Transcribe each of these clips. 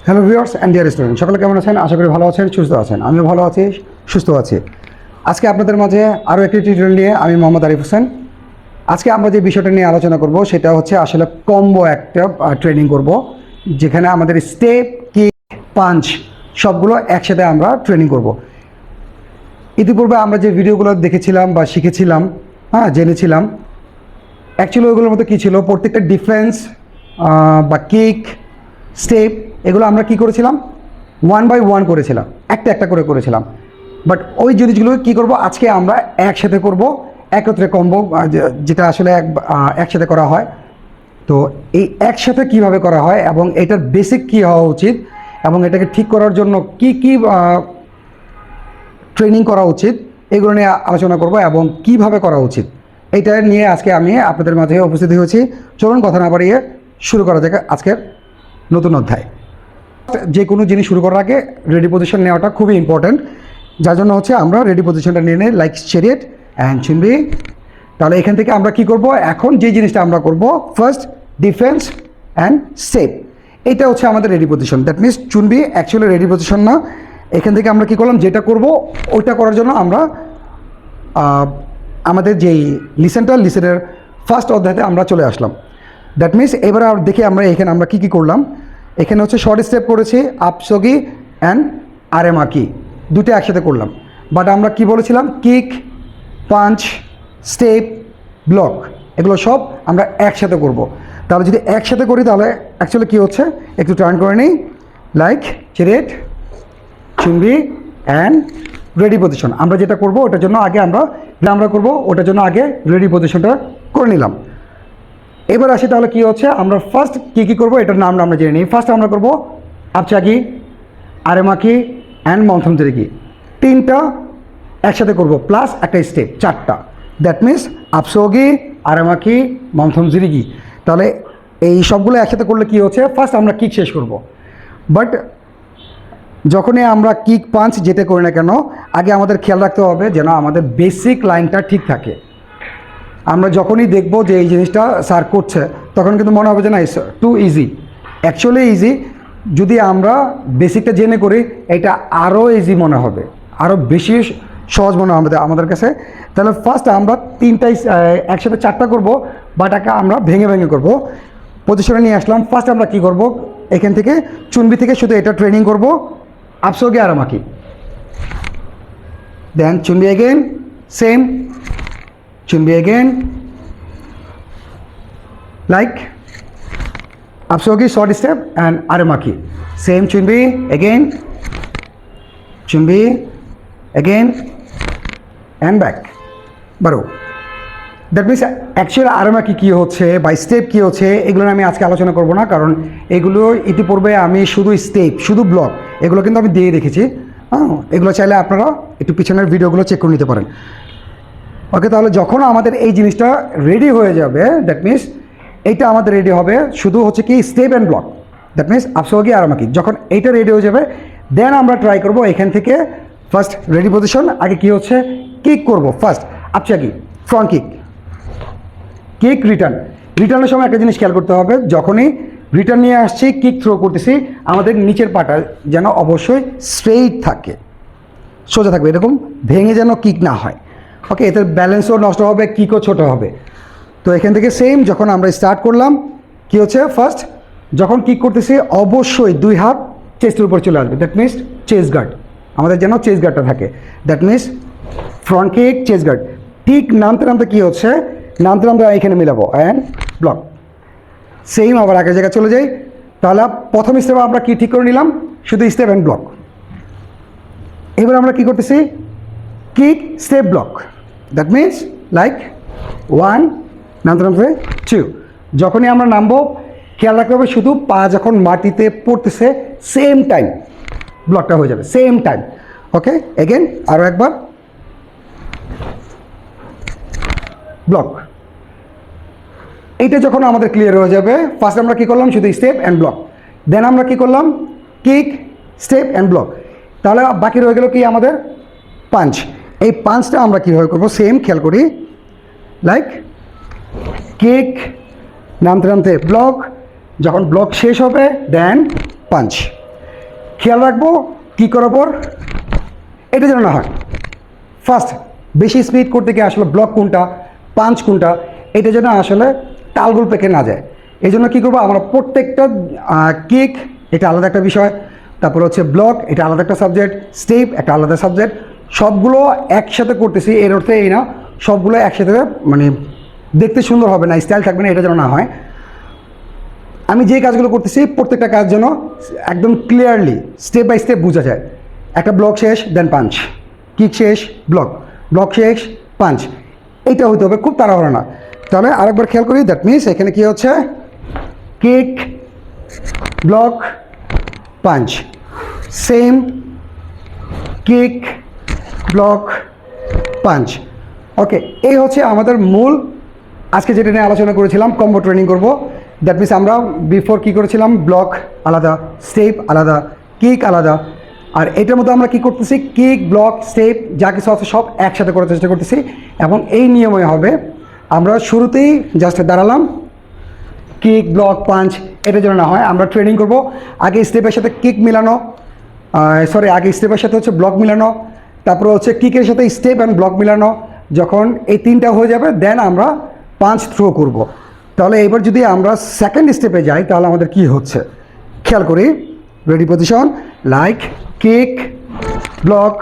Hello viewers and dear student, সকলে কেমন আছেন? আশা করি ভালো আছেন, সুস্থ আছেন। আমিও ভালো আছি, সুস্থ আছি। আজকে আপনাদের মাঝে আরও একটি টিউটোরিয়াল নিয়ে আমি মোহাম্মদ আরিফ হোসেন। আজকে আমরা যে বিষয়টা নিয়ে আলোচনা করব সেটা হচ্ছে আসলে কম্বো একটা ট্রেনিং করব, যেখানে আমাদের স্টেপ, কিক, পাঞ্চ সবগুলো একসাথে আমরা ট্রেনিং করব। ইতিপূর্বে আমরা যে ভিডিওগুলো দেখেছিলাম বা শিখেছিলাম, জেনেছিলাম, অ্যাকচুয়ালি ওইগুলোর মধ্যে কী ছিল, প্রত্যেকটা ডিফেন্স বা কিক, স্টেপ, এগুলো আমরা কি করেছিলাম, 1 বাই 1 করেছিলাম, একটা একটা করে করেছিলাম। বাট ওই জিনিসগুলো কি করব, আজকে আমরা একসাথে করব, একত্রে কম্বো, যেটা আসলে একসাথে করা হয়। তো এই একসাথে কিভাবে করা হয় এবং এটার বেসিক কী হওয়া উচিত এবং এটাকে ঠিক করার জন্য কি কি ট্রেনিং করা উচিত, এগুলো নিয়ে আলোচনা করব এবং কিভাবে করা উচিত, এটা নিয়ে আজকে আমি আপনাদের মাঝে উপস্থিত হয়েছি। চলুন কথা না বাড়িয়ে শুরু করা যাক আজকের নতুন অধ্যায়। যে কোনো জিনিস শুরু করার আগে রেডি পজিশন নেওয়াটা খুবই ইম্পর্ট্যান্ট, যার জন্য হচ্ছে আমরা রেডি পজিশনটা নিয়ে নেই, লাইক চ্যারিয়ট অ্যান্ড চুনবি। তাহলে এখান থেকে আমরা কি করব, এখন যে জিনিসটা আমরা করব, ফার্স্ট ডিফেন্স অ্যান্ড স্টেপ, এটা হচ্ছে আমাদের রেডি পজিশন। দ্যাট মিনস চুনবি অ্যাকচুয়ালি রেডি পজিশন না। এখান থেকে আমরা কি করলাম, যেটা করব ওইটা করার জন্য আমরা আমাদের যেই লিসেনের ফার্স্ট অধ্যায়তে আমরা চলে আসলাম। দ্যাট মিনস এবারে দেখি আমরা এখানে আমরা কী কী করলাম। এখানে হচ্ছে শর্ট স্টেপ করেছি, আপসগি অ্যান্ড আরেমাকি, দুটো একসাথে করলাম। বাট আমরা কি বলেছিলাম, কিক, পাঞ্চ, স্টেপ, ব্লক, এগুলো সব আমরা একসাথে করব। তাহলে যদি একসাথে করি তাহলে অ্যাকচুয়ালি কী হচ্ছে, একটু টার্ন করে নিই, লাইক চ্যারিয়ট, চুনবি অ্যান্ড রেডি পজিশন। আমরা যেটা করব ওটার জন্য আগে আমরা করব ওটার জন্য আগে রেডি পজিশনটা করে নিলাম। এবার আসি তাহলে কী হচ্ছে, আমরা ফার্স্ট কী করবো এটার নাম আমরা জেনে নিই। ফার্স্ট আমরা করবো আপচাগি, আরেমাকি অ্যান্ড মন্থম জিরিগি, তিনটা একসাথে করব প্লাস একটা স্টেপ, চারটা। দ্যাট মিনস আপসোগি, আরেমাকি, মন্থম জিরিগি। তাহলে এই সবগুলো একসাথে করলে কী হচ্ছে, ফার্স্ট আমরা কিক শেষ করব। বাট যখনই আমরা কিক, পাঞ্চ যেতে করি না কেন, আগে আমাদের খেয়াল রাখতে হবে যেন আমাদের বেসিক লাইনটা ঠিক থাকে। আমরা যখনই দেখব যে এই জিনিসটা স্যার করছে, তখন কিন্তু মনে হবে যে না, টু ইজি। অ্যাকচুয়ালি ইজি, যদি আমরা বেসিকটা জেনে করি এটা আরও ইজি মনে হবে, আরও বেশি সহজ মনে হবে আমাদের কাছে। তাহলে ফার্স্ট আমরা তিনটাই একসাথে চারটা করব, বাট আমরা ভেঙে ভেঙে করব। পজিশনে নিয়ে আসলাম। ফার্স্ট আমরা কি করব, এখান থেকে চুনবি থেকে শুধু এটা ট্রেনিং করব, আপসোগে আরামাকি, দেন চুনবি again, same chunbi again, like apsogi short step and aramaki, same chunbi again and back baro. That means actually আরামাকি কী হচ্ছে বা স্টেপ কী হচ্ছে এগুলো আমি আজকে আলোচনা করব না, কারণ এগুলো ইতিপূর্বে আমি শুধু স্টেপ, শুধু ব্লক, এগুলো কিন্তু আমি দিয়ে রেখেছি। এগুলো চাইলে আপনারা একটু পিছনের ভিডিওগুলো চেক করে নিতে পারেন। ওকে, তাহলে যখন আমাদের এই জিনিসটা রেডি হয়ে যাবে, দ্যাট মিনস এইটা আমাদের রেডি হবে শুধু হচ্ছে কি step and block, that means আপসোগি আরামাকি। যখন এইটা রেডি হয়ে যাবে, দেন আমরা ট্রাই করব এখান থেকে ফার্স্ট রেডি পজিশন, আগে কি হচ্ছে কিক করব। ফার্স্ট আপচাগি, ফ্রন্ট কিক, কিক, রিটার্নের সময় একটা জিনিস খেয়াল করতে হবে, যখনই রিটার্ন নিয়ে আসছি, কিক থ্রো করতেছি, আমাদের নিচের পাটা যেন অবশ্যই স্ট্রেইট থাকে, সোজা থাকবে, এরকম ভেঙে যেন কিক না হয়। ওকে, এতে ব্যালেন্সও নষ্ট হবে, কিকও ছোটো হবে। তো এখান থেকে সেম যখন আমরা স্টার্ট করলাম, কী হচ্ছে, ফার্স্ট যখন কিক করতেছি অবশ্যই দুই হাত চেস্টের উপর চলে আসবে, দ্যাট মিনস চেস্ট গার্ড, আমাদের যেন চেস্ট গার্ডটা থাকে। That means front kick, chest guard. ঠিক নামতে নামতে কী হচ্ছে, নামতে এখানে মিলাবো অ্যান্ড ব্লক, সেম আবার আগের জায়গায় চলে যাই। তাহলে প্রথম স্টেপ আমরা কি ঠিক করে নিলাম, শুধু স্টেপ অ্যান্ড ব্লক। এবার আমরা কী করতেছি, kick, step, block, that means like 1, নামতে 2। যখনই আমরা নামবো খেয়াল রাখতে হবে শুধু পা যখন মাটিতে পড়তেছে সেম টাইম ব্লকটা হয়ে যাবে, সেম টাইম। ওকে, এগেন আরও একবার ব্লক। এইটা যখন আমাদের ক্লিয়ার হয়ে যাবে, ফার্স্ট আমরা কী করলাম, শুধু স্টেপ অ্যান্ড ব্লক, দেন আমরা কী করলাম, কিক, স্টেপ অ্যান্ড ব্লক। তাহলে বাকি রয়ে গেল কি আমাদের পাঞ্চ। এই পাঞ্চটা আমরা কীভাবে করবো, সেম খেয়াল করি, লাইক কিক, নামতে ব্লক, যখন ব্লক শেষ হবে দেন পাঞ্চ। খেয়াল রাখবো কী করার পর এটা যেন না হয়। ফার্স্ট বেশি স্পিড করতে গিয়ে আসলে ব্লক কোনটা, পাঞ্চ কোনটা, এটা যেন আসলে তালগোল পেকে না যায়। এই জন্য কী করবো, আমরা প্রত্যেকটা কিক এটা আলাদা একটা বিষয়, তারপর হচ্ছে ব্লক এটা আলাদা একটা সাবজেক্ট, স্টেপ একটা আলাদা সাবজেক্ট, সবগুলো একসাথে করতেছি। এর অর্থে এই না সবগুলো একসাথে মানে দেখতে সুন্দর হবে না, স্টাইল থাকবে না, এটা যেন না হয়। আমি যে কাজগুলো করতেছি প্রত্যেকটা কাজ যেন একদম ক্লিয়ারলি স্টেপ বাই স্টেপ বোঝা যায়। একটা ব্লক শেষ দেন পাঞ্চ, কিক শেষ ব্লক, ব্লক শেষ পাঞ্চ, এইটা হইতে হবে, খুব তাড়াহুড়ো না। তাহলে আরেকবার খেয়াল করি, দ্যাট মিনস এখানে কী হচ্ছে, kick block punch, same kick block punch. Okay, এই হচ্ছে আমাদের মূল আজকে যেটা নিয়ে আলোচনা করেছিলাম, কম্বো ট্রেনিং করব। দ্যাট মিনস আমরা বিফোর কী করেছিলাম, ব্লক আলাদা, স্টেপ আলাদা, কিক আলাদা, আর এটার মধ্যে আমরা কী করতেছি, কিক ব্লক স্টেপ যা কিছু আছে সব একসাথে করার চেষ্টা করতেছি। এবং এই নিয়মে হবে, আমরা শুরুতেই জাস্ট দাঁড়ালাম, কিক ব্লক পাঞ্চ, এটা যেন না হয়। আমরা ট্রেনিং করব আগে স্টেপের সাথে কিক মিলানো, আগে স্টেপের সাথে হচ্ছে ব্লক মিলানো, তারপরে হচ্ছে কিকের সাথে স্টেপ অ্যান্ড ব্লক মিলানো। যখন এই তিনটা হয়ে যাবে দেন আমরা পাঞ্চ থ্রো করব। তাহলে এবার যদি আমরা সেকেন্ড স্টেপে যাই তাহলে আমাদের কি হচ্ছে খেয়াল করি, ready position, like kick block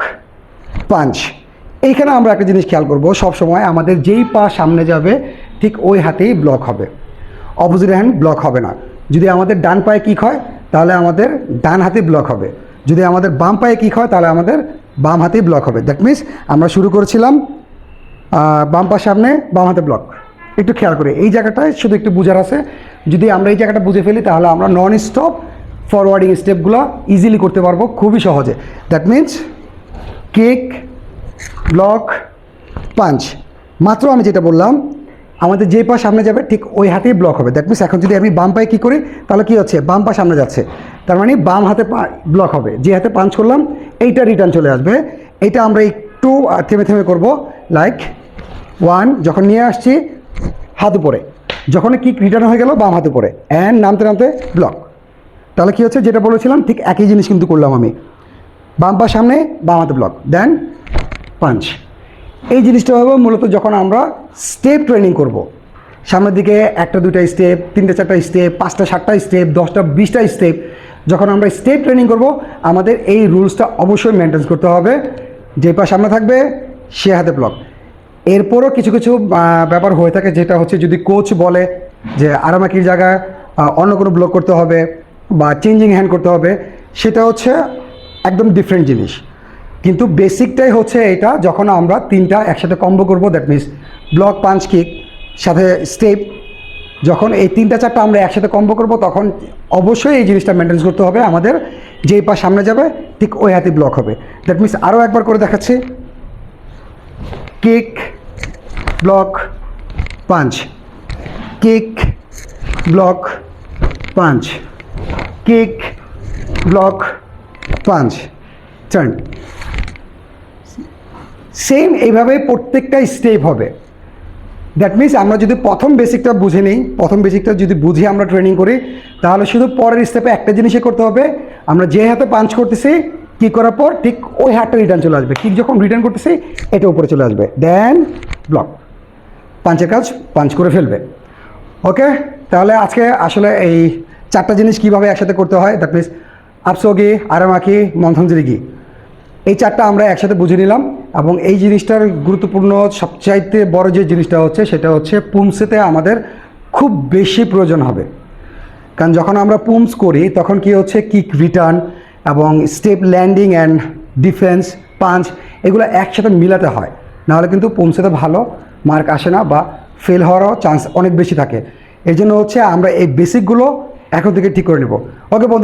punch. এইখানে আমরা একটা জিনিস খেয়াল করব, সবসময় আমাদের যেই পা সামনে যাবে ঠিক ওই হাতেই ব্লক হবে, অপোজিট হ্যান্ড ব্লক হবে না। যদি আমাদের ডান পায়ে কিক হয় তাহলে আমাদের ডান হাতে ব্লক হবে, যদি আমাদের বাম পায়ে কিক হয় তাহলে আমাদের বাম হাতেই ব্লক হবে। দ্যাট মিনস আমরা শুরু করেছিলাম বাম পা সামনে, বাম হাতে ব্লক। একটু খেয়াল করে এই জায়গাটায় শুধু একটু বুঝার আছে, যদি আমরা এই জায়গাটা বুঝে ফেলি তাহলে আমরা নন স্টপ ফরওয়ার্ডিং স্টেপগুলো ইজিলি করতে পারবো খুবই সহজে। That means kick block punch, মাত্র আমি যেটা বললাম আমাদের যে পা সামনে যাবে ঠিক ওই হাতেই ব্লক হবে। দ্যাট মিনস এখন যদি আমি বাম পায়ে কী করি তাহলে কী হচ্ছে, বাম পা সামনে যাচ্ছে, তার মানে বাম হাতে ব্লক হবে, যে হাতে পাঞ্চ করলাম এইটা রিটার্ন চলে আসবে। এইটা আমরা একটু থেমে থেমে করবো, লাইক ওয়ান, যখন নিয়ে আসছি হাত উপরে, যখন কিক রিটার্ন হয়ে গেল বাম হাত উপরে, অ্যান্ড নামতে নামতে ব্লক। তাহলে কী হচ্ছে, যেটা বলেছিলাম ঠিক একই জিনিস কিন্তু করলাম আমি, বাম পা সামনে বাম হাতে ব্লক দেন পাঞ্চ। এই জিনিসটা হবে মূলত যখন আমরা স্টেপ ট্রেনিং করব, সামনের দিকে একটা দুইটা স্টেপ, তিনটে চারটা স্টেপ, পাঁচটা সাতটা স্টেপ, 10টা 20টা স্টেপ, যখন আমরা স্টেপ ট্রেনিং করব আমাদের এই রুলসটা অবশ্যই মেনটেন করতে হবে, যে পা সামনে থাকবে সে হাতে ব্লক। এরপরও কিছু কিছু ব্যাপার হয়ে থাকে, যেটা হচ্ছে যদি কোচ বলে যে আরামাকির জায়গায় অন্য কোনো ব্লক করতে হবে বা চেঞ্জিং হ্যান্ড করতে হবে, সেটা হচ্ছে একদম ডিফারেন্ট জিনিস। কিন্তু বেসিকটাই হচ্ছে এটা, যখন আমরা তিনটা একসাথে কম্বো করব, that means block punch kick সাথে স্টেপ, যখন এই তিনটা চারটা আমরা একসাথে কম্বো করব তখন অবশ্যই এই জিনিসটা মেনটেন করতে হবে, আমাদের যেই পা সামনে যাবে ঠিক ওই হাতে ব্লক হবে। দ্যাট মিনস আরও একবার করে দেখাচ্ছি, kick block punch, kick block punch, kick block punch, turn. Same এইভাবে প্রত্যেকটা স্টেপ হবে। দ্যাট মিনস আমরা যদি প্রথম বেসিকটা বুঝে নিই, প্রথম বেসিকটা যদি বুঝে আমরা ট্রেনিং করি তাহলে শুধু পরের স্টেপে একটা জিনিসই করতে হবে, আমরা যে হাতে পাঞ্চ করতেছি কিক করার পর ঠিক ওই হাতটা রিটার্ন চলে আসবে, কিক যখন রিটার্ন করতেছি এটা উপরে চলে আসবে, দেন ব্লক, পাঞ্চের কাজ পাঞ্চ করে ফেলবে। ওকে, তাহলে আজকে আসলে এই চারটা জিনিস কীভাবে একসাথে করতে হয়, দ্যাট মিনস আপসোগি, আরামাকি, মন্থনজিরিগি, এই চারটা আমরা একসাথে বুঝে নিলাম। এবং এই জিনিসটার গুরুত্বপূর্ণ সবচাইতে বড় যে জিনিসটা হচ্ছে সেটা হচ্ছে পুমসেতে আমাদের খুব বেশি প্রয়োজন হবে, কারণ যখন আমরা পুমস করি তখন কি হচ্ছে, কিক রিটার্ন এবং step landing and defence punch এগুলো একসাথে মিলাতে হয়, নাহলে কিন্তু পুমসেতে ভালো মার্ক আসে না বা ফেল হওয়ারও চান্স অনেক বেশি থাকে। এই জন্য হচ্ছে আমরা এই বেসিকগুলো এখন থেকে ঠিক করে নেব। ওকে বন্ধুরা।